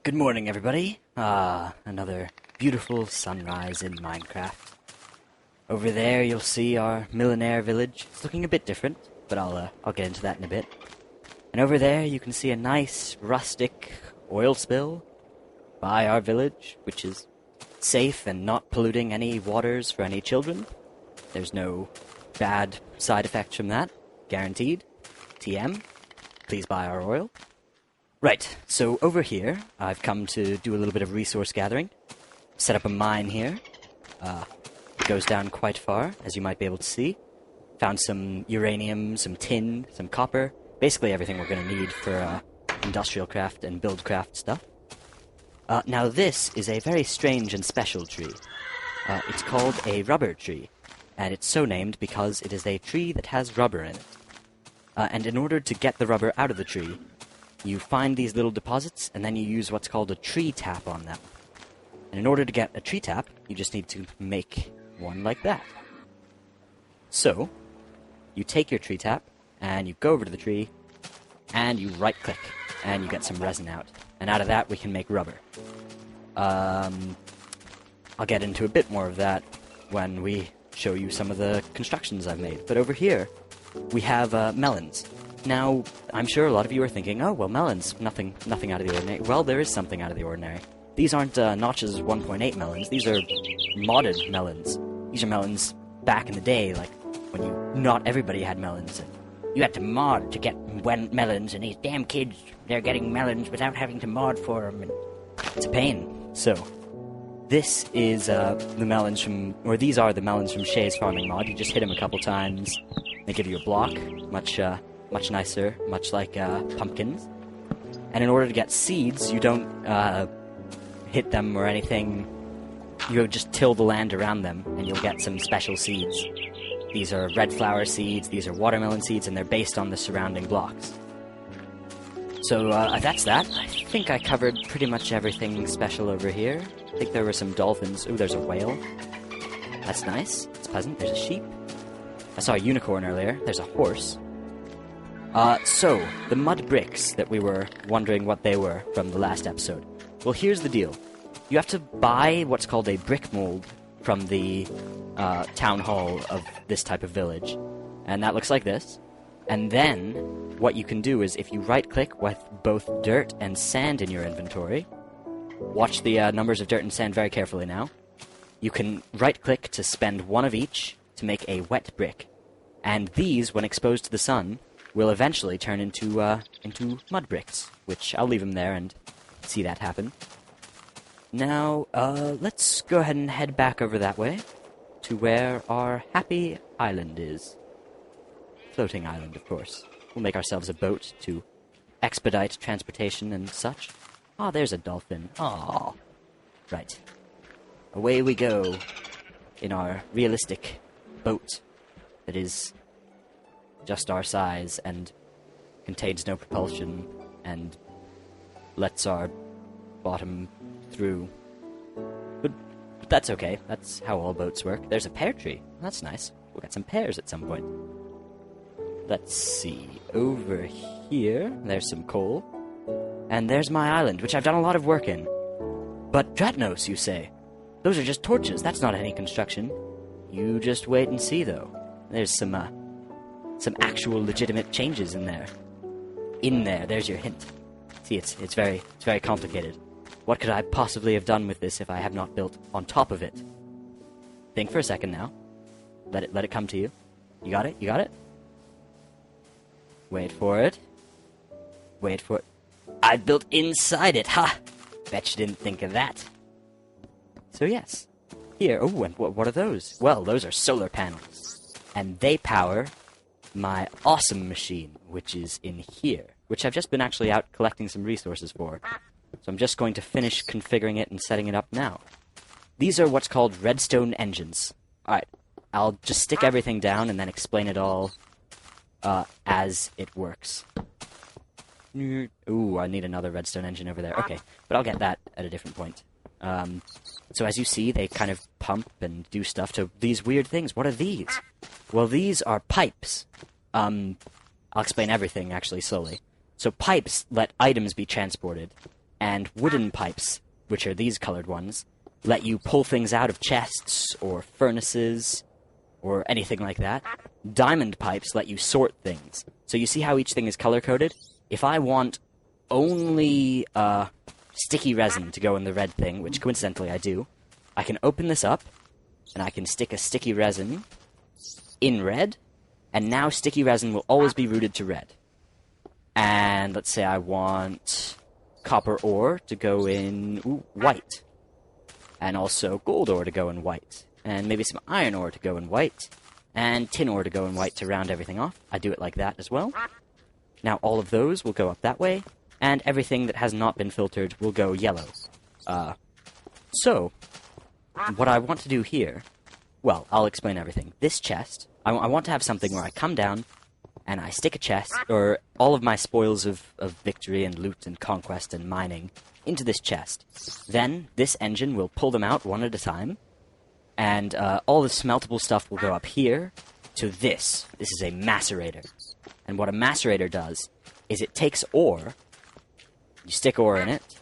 Good morning, everybody. Another beautiful sunrise in Minecraft. Over there, you'll see our millionaire village. It's looking a bit different, but I'll get into that in a bit. And over there, you can see a nice rustic oil spill by our village, which is safe and not polluting any waters for any children. There's no bad side effects from that, guaranteed. TM, please buy our oil. Right, so over here, I've come to do a little bit of resource gathering. Set up a mine here. It goes down quite far, as you might be able to see. Found some uranium, some tin, some copper. Basically everything we're going to need for industrial craft and buildcraft stuff. Now this is a very strange and special tree. It's called a rubber tree, and it's so named because it is a tree that has rubber in it. And in order to get the rubber out of the tree, you find these little deposits, and then you use what's called a tree tap on them. And in order to get a tree tap, you just need to make one like that. So, you take your tree tap, and you go over to the tree, and you right-click, and you get some resin out. And out of that, we can make rubber. I'll get into a bit more of that when we show you some of the constructions I've made. But over here, we have melons. Now, I'm sure a lot of you are thinking, oh, well, melons, nothing out of the ordinary. Well, there is something out of the ordinary. These aren't Notch's 1.8 melons. These are modded melons. These are melons back in the day, like, when not everybody had melons. You had to mod to get melons, and these damn kids, they're getting melons without having to mod for them. And it's a pain. So, this is the melons from, or these are the melons from Shay's farming mod. You just hit them a couple times. They give you a block, much nicer, much like pumpkins. And in order to get seeds, you don't hit them or anything. You just till the land around them, and you'll get some special seeds. These are red flower seeds, these are watermelon seeds, and they're based on the surrounding blocks. So that's that. I think I covered pretty much everything special over here. I think there were some dolphins. Ooh, there's a whale. That's nice. It's pleasant. There's a sheep. I saw a unicorn earlier. There's a horse. So, the mud bricks that we were wondering what they were from the last episode. Well, here's the deal. You have to buy what's called a brick mold from the town hall of this type of village. And that looks like this. And then, what you can do is, if you right-click with both dirt and sand in your inventory, watch the numbers of dirt and sand very carefully now, you can right-click to spend one of each to make a wet brick. And these, when exposed to the sun, will eventually turn into mud bricks, which I'll leave them there and see that happen. Now, let's go ahead and head back over that way to where our happy island is. Floating island, of course. We'll make ourselves a boat to expedite transportation and such. Ah, there's a dolphin. Ah, right. Away we go in our realistic boat that is just our size and contains no propulsion and lets our bottom through. But that's okay. That's how all boats work. There's a pear tree. That's nice. We'll get some pears at some point. Let's see. Over here, there's some coal. And there's my island, which I've done a lot of work in. But Dratnos, you say? Those are just torches. That's not any construction. You just wait and see, though. There's some actual legitimate changes in there. There's your hint. See, it's very complicated. What could I possibly have done with this if I have not built on top of it? Think for a second now. Let it come to you. You got it? You got it? Wait for it. Wait for it. I built inside it, ha! Bet you didn't think of that. So yes. Here, oh, and what are those? Well, those are solar panels. And they power my awesome machine, which is in here, which I've just been actually out collecting some resources for. So I'm just going to finish configuring it and setting it up now. These are what's called Redstone Engines. Alright, I'll just stick everything down and then explain it all as it works. Ooh, I need another redstone engine over there. Okay, but I'll get that at a different point. So as you see, they kind of pump and do stuff to these weird things. What are these? Well, these are pipes. I'll explain everything, actually, slowly. So pipes let items be transported. And wooden pipes, which are these colored ones, let you pull things out of chests or furnaces or anything like that. Diamond pipes let you sort things. So you see how each thing is color-coded? If I want only sticky resin to go in the red thing, which coincidentally I do, I can open this up, and I can stick a sticky resin in red, and now sticky resin will always be routed to red. And let's say I want copper ore to go in white, and also gold ore to go in white, and maybe some iron ore to go in white, and tin ore to go in white to round everything off. I do it like that as well. Now all of those will go up that way, and everything that has not been filtered will go yellow. So, what I want to do here, well, I'll explain everything. This chest, I want to have something where I come down, and I stick a chest, or all of my spoils of victory and loot and conquest and mining, into this chest. Then, this engine will pull them out one at a time, and all the smeltable stuff will go up here to this. This is a macerator. And what a macerator does is it takes ore, you stick ore in it,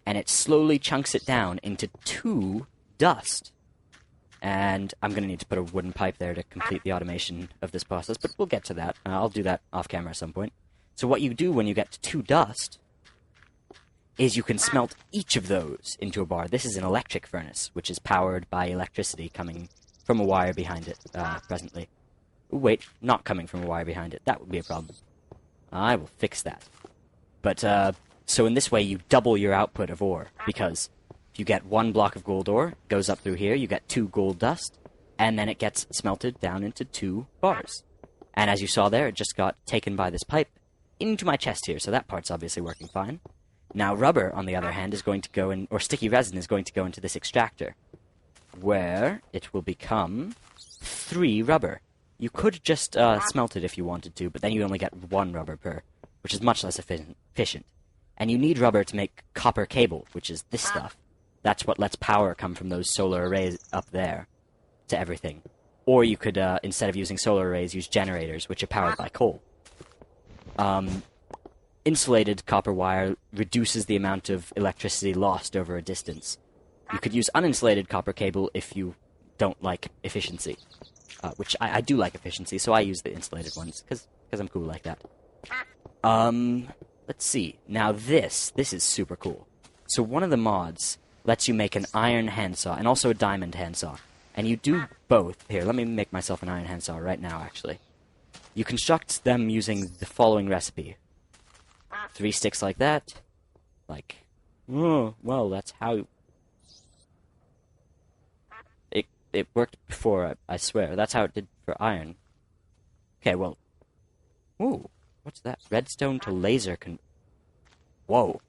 and it slowly chunks it down into 2 dust. And I'm going to need to put a wooden pipe there to complete the automation of this process, but we'll get to that. I'll do that off camera at some point. So what you do when you get to 2 dust is you can smelt each of those into a bar. This is an electric furnace, which is powered by electricity coming from a wire behind it presently. Ooh, wait, not coming from a wire behind it. That would be a problem. I will fix that. But, so in this way you double your output of ore, because you get 1 block of gold ore, goes up through here, you get 2 gold dust, and then it gets smelted down into 2 bars. And as you saw there, it just got taken by this pipe into my chest here, so that part's obviously working fine. Now rubber, on the other hand, is going to go in, or sticky resin is going to go into this extractor, where it will become 3 rubber. You could just smelt it if you wanted to, but then you only get 1 rubber per, which is much less efficient. And you need rubber to make copper cable, which is this stuff. That's what lets power come from those solar arrays up there to everything. Or you could, instead of using solar arrays, use generators, which are powered by coal. Insulated copper wire reduces the amount of electricity lost over a distance. You could use uninsulated copper cable if you don't like efficiency. Which I do like efficiency, so I use the insulated ones, because I'm cool like that. Let's see. Now this is super cool. So one of the mods lets you make an iron handsaw, and also a diamond handsaw. And you do both. Here, let me make myself an iron handsaw right now, actually. You construct them using the following recipe. 3 sticks like that. Like, oh, well, that's how... It worked before, I swear. That's how it did for iron. Okay, well... Ooh, what's that? Redstone to laser Whoa.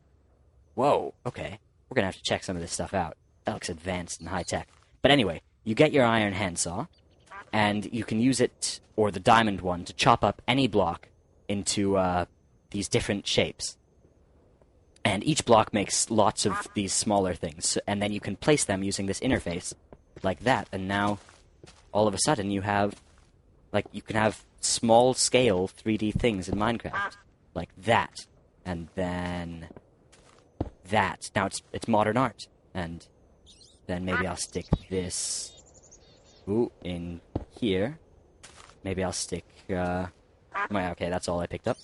Whoa, okay. We're gonna have to check some of this stuff out. That looks advanced and high-tech. But anyway, you get your iron handsaw, and you can use it, or the diamond one, to chop up any block into these different shapes. And each block makes lots of these smaller things, and then you can place them using this interface, like that, and now, all of a sudden, you have, like, you can have small-scale 3D things in Minecraft. Like that. And then... that. Now it's modern art. And then maybe I'll stick this... in here. Maybe I'll stick, okay, that's all I picked up.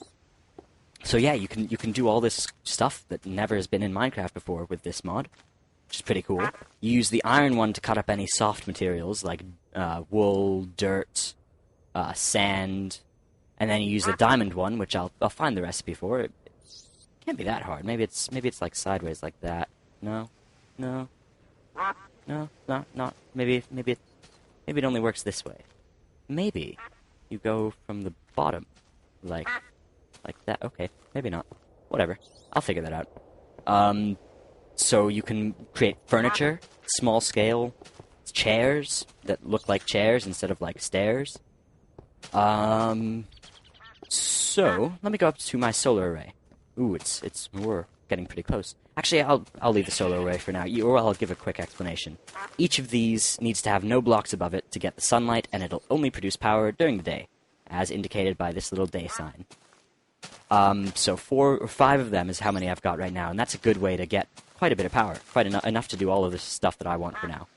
So yeah, you can do all this stuff that never has been in Minecraft before with this mod, which is pretty cool. You use the iron one to cut up any soft materials, like wool, dirt, sand, and then you use the diamond one, which I'll find the recipe for. It can't be that hard. Maybe it's like sideways like that. No. Maybe it only works this way. Maybe you go from the bottom, like that. Okay, maybe not. Whatever. I'll figure that out. So you can create furniture, small scale, chairs that look like chairs instead of like stairs. So let me go up to my solar array. Ooh, we're getting pretty close. Actually, I'll leave the solar array for now, or I'll give a quick explanation. Each of these needs to have no blocks above it to get the sunlight, and it'll only produce power during the day, as indicated by this little day sign. So 4 or 5 of them is how many I've got right now, and that's a good way to get quite a bit of power, quite enough to do all of this stuff that I want for now.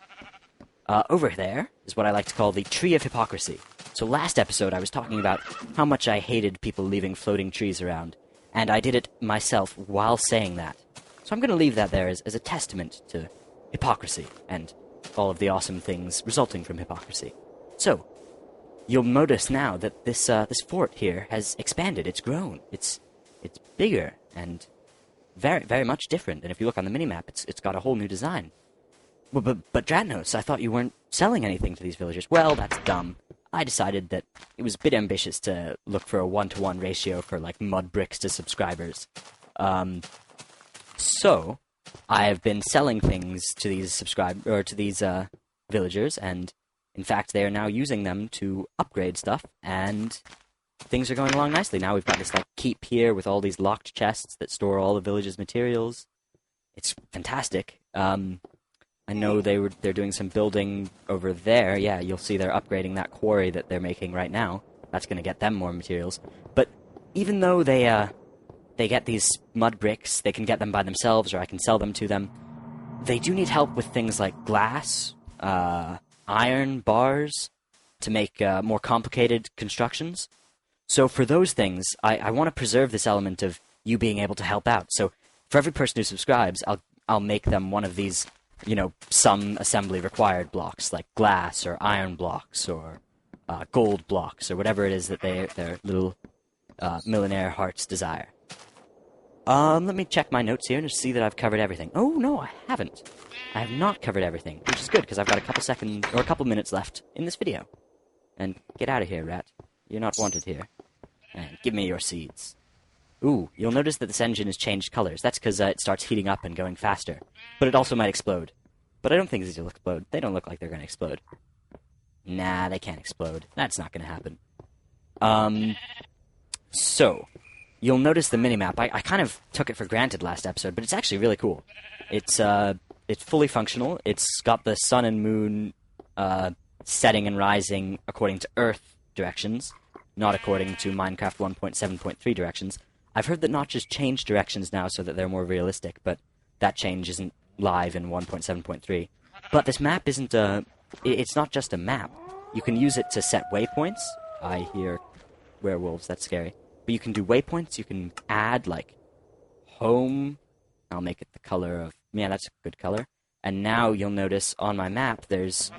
Over there is what I like to call the Tree of Hypocrisy. So last episode I was talking about how much I hated people leaving floating trees around, and I did it myself while saying that. So I'm going to leave that there as a testament to hypocrisy, and all of the awesome things resulting from hypocrisy. So, you'll notice now that this fort here has expanded, it's grown, it's bigger, and very, very much different, and if you look on the minimap, it's got a whole new design. Well, but Dratnos, I thought you weren't selling anything to these villagers. Well, that's dumb. I decided that it was a bit ambitious to look for a 1-to-1 ratio for, like, mud bricks to subscribers. So, I have been selling things to these villagers, and in fact, they are now using them to upgrade stuff, and things are going along nicely. Now we've got this, like, keep here with all these locked chests that store all the village's materials. It's fantastic. I know they're doing some building over there. Yeah, you'll see they're upgrading that quarry that they're making right now. That's going to get them more materials. But even though they get these mud bricks, they can get them by themselves, or I can sell them to them. They do need help with things like glass, iron bars, to make more complicated constructions. So for those things, I want to preserve this element of you being able to help out. So for every person who subscribes, I'll make them one of these, some assembly required blocks, like glass or iron blocks or gold blocks or whatever it is that their little millionaire hearts desire. Let me check my notes here and just see that I've covered everything. Oh, no, I haven't. I have not covered everything, which is good, because I've got a couple minutes left in this video. And get out of here, rat. You're not wanted here. And give me your seeds. Ooh, you'll notice that this engine has changed colors. That's because it starts heating up and going faster. But it also might explode. But I don't think these will explode. They don't look like they're going to explode. Nah, they can't explode. That's not going to happen. So, you'll notice the minimap. I kind of took it for granted last episode, but it's actually really cool. It's fully functional. It's got the sun and moon setting and rising according to Earth directions, not according to Minecraft 1.7.3 directions. I've heard that notches change directions now so that they're more realistic, but that change isn't live in 1.7.3. But this map isn't it's not just a map. You can use it to set waypoints. I hear werewolves, that's scary. But you can do waypoints, you can add, like, home. I'll make it the color of... Yeah, that's a good color. And now you'll notice on my map there's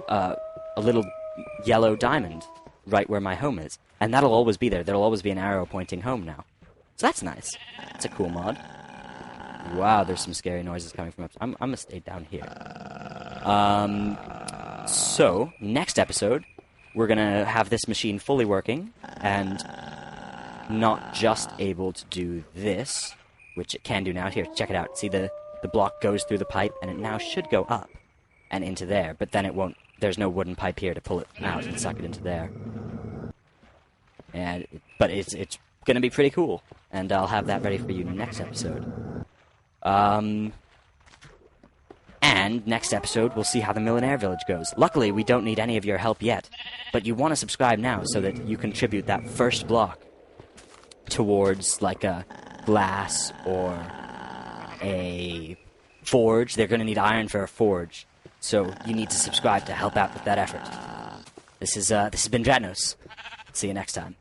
a little yellow diamond right where my home is. And that'll always be there. There'll always be an arrow pointing home now. So that's nice. That's a cool mod. Wow, there's some scary noises coming from up... I'm gonna stay down here. So, next episode, we're gonna have this machine fully working, and not just able to do this, which it can do now. Here, check it out. See, the block goes through the pipe, and it now should go up and into there, but then it won't. There's no wooden pipe here to pull it out and suck it into there. But it's going to be pretty cool, and I'll have that ready for you next episode. And next episode, we'll see how the Millionaire Village goes. Luckily, we don't need any of your help yet, but you want to subscribe now so that you contribute that first block towards, like, a glass or a forge. They're going to need iron for a forge, so you need to subscribe to help out with that effort. This has been Dratnos. See you next time.